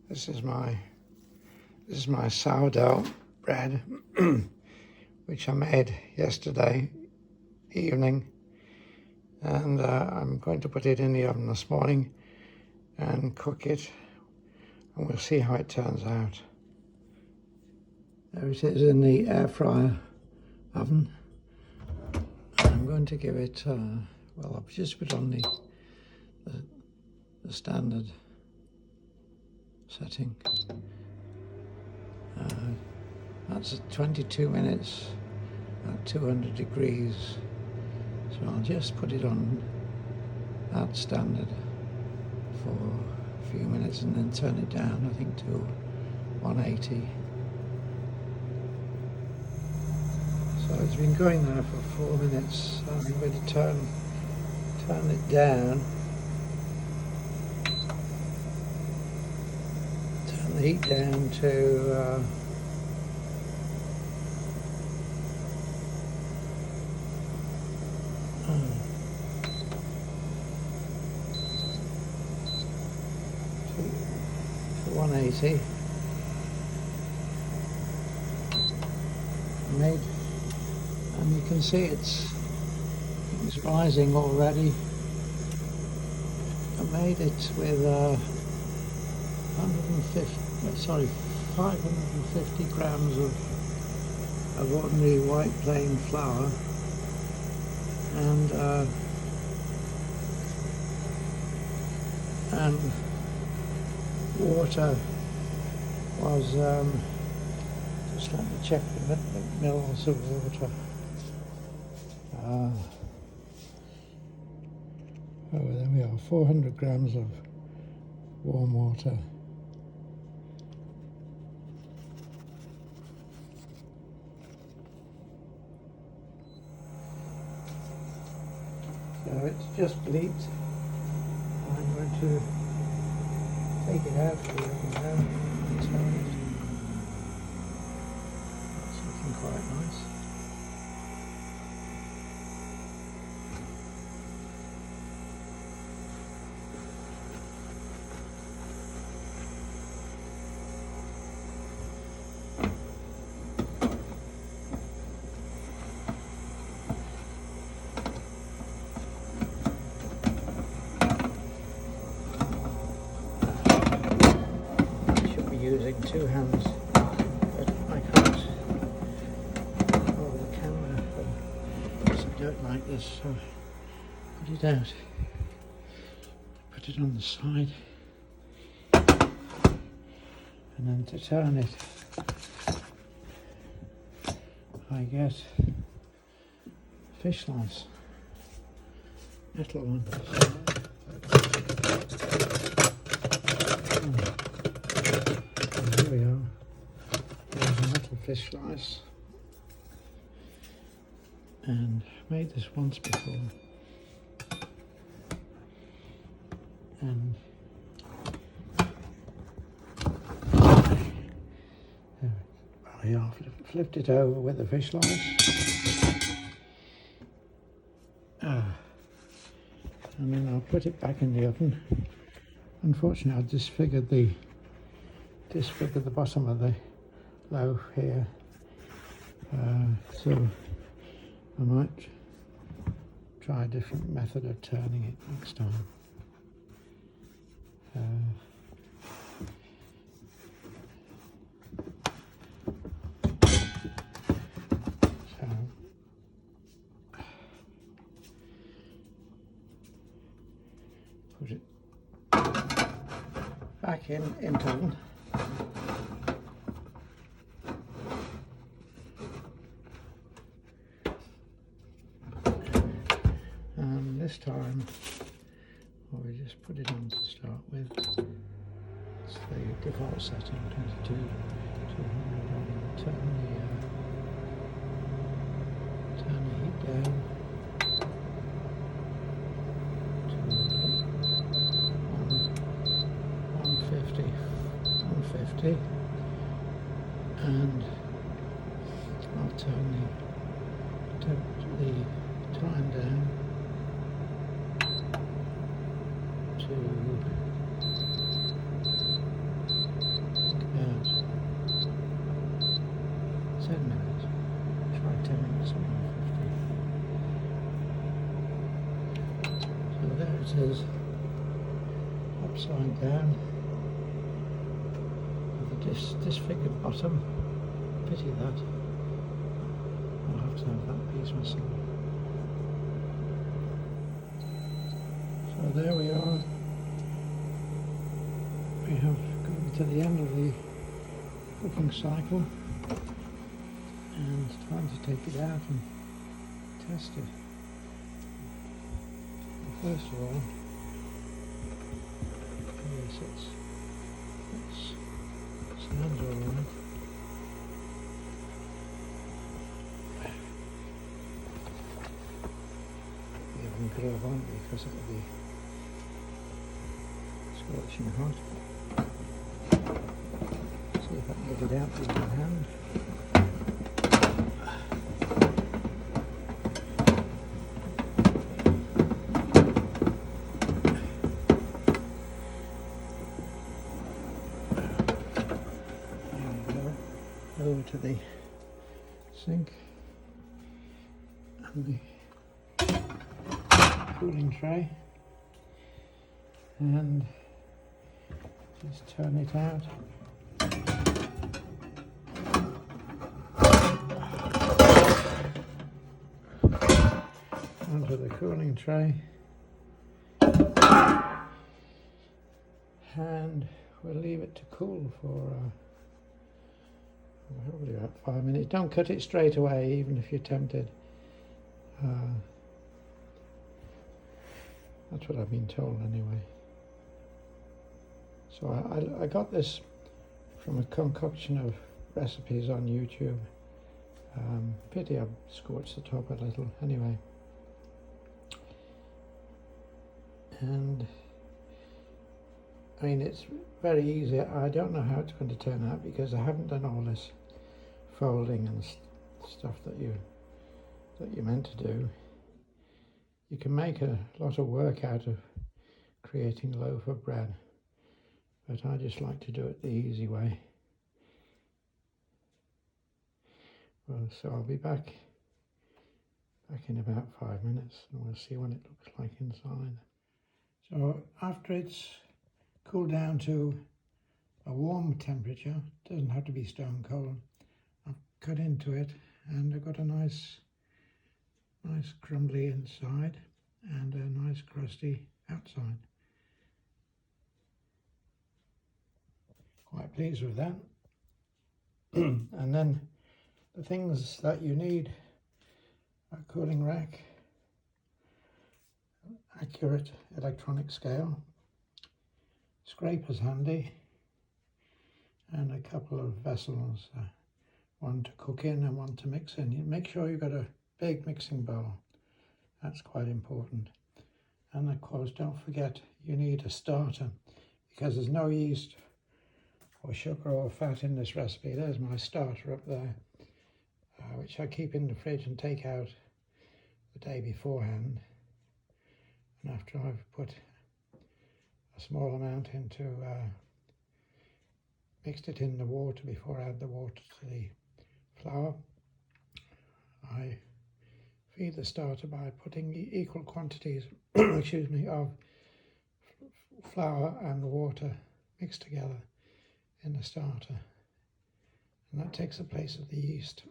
This is my sourdough bread, which I made yesterday evening, and I'm going to put it in the oven this morning and cook it, and we'll see how it turns out. There it is in the air fryer oven. I'm going to give it, well, I've just put on the standard setting. That's at 22 minutes at 200 degrees. So I'll just put it on that standard for a few minutes and then turn it down, I think, to 180. So it's been going there for 4 minutes. So I'm going to turn it down. Turn the heat down to 180. And you can see it's rising already. I made it with 550 grams of ordinary white plain flour, and water was, just let me check the mils of water. Oh, there we are, 400 grams of warm water. So it's just bleeped. I'm going to take it out for you now and turn it. That's looking quite nice. Using two hands, but I can't hold the camera because I don't like this, so put it out, put it on the side, and then to turn it I get fish slice, metal one. Here we are. There's a metal fish slice, and made this once before, and I flipped it over with the fish slice, and then I'll put it back in the oven. Unfortunately, I disfigured the bottom of the loaf here, so I might try a different method of turning it next time. So put it back into oven. And this time, well, we just put it on to start with. It's the default setting, 22, 200. Turn the heat down to 150, and I'll turn the time down to 10 minutes. Try 10 minutes on 150. So there it is, upside down, with a disfigured bottom. Pity that. I'll have to have that piece myself. So there we are. We have gotten to the end of the cooking cycle, and it's time to take it out and test it. First of all, yes, it sounds all right. The oven glove on because it will be scorching hot. See if I can get it out with my hand. Over to the sink and the cooling tray, and just turn it out. Onto the cooling tray, and we'll leave it to cool for probably about 5 minutes. Don't cut it straight away, even if you're tempted. That's what I've been told anyway. So I got this from a concoction of recipes on YouTube. Pity I scorched the top a little. Anyway. And I mean, it's very easy. I don't know how it's going to turn out because I haven't done all this folding and stuff that you're meant to do. You can make a lot of work out of creating a loaf of bread, but I just like to do it the easy way. Well, so I'll be back in about 5 minutes, and we'll see what it looks like inside. So after it's cooled down to a warm temperature, doesn't have to be stone cold, I've cut into it and I've got a nice crumbly inside and a nice crusty outside. Quite pleased with that. And then the things that you need: a cooling rack, accurate electronic scale, scrapers handy, and a couple of vessels, one to cook in and one to mix in. You make sure you've got a big mixing bowl. That's quite important. And of course, don't forget you need a starter, because there's no yeast or sugar or fat in this recipe. There's my starter up there, which I keep in the fridge and take out the day beforehand. And after I've put a small amount into, mixed it in the water before I add the water to the flour, I feed the starter by putting equal quantities excuse me, of flour and water mixed together in the starter, and that takes the place of the yeast.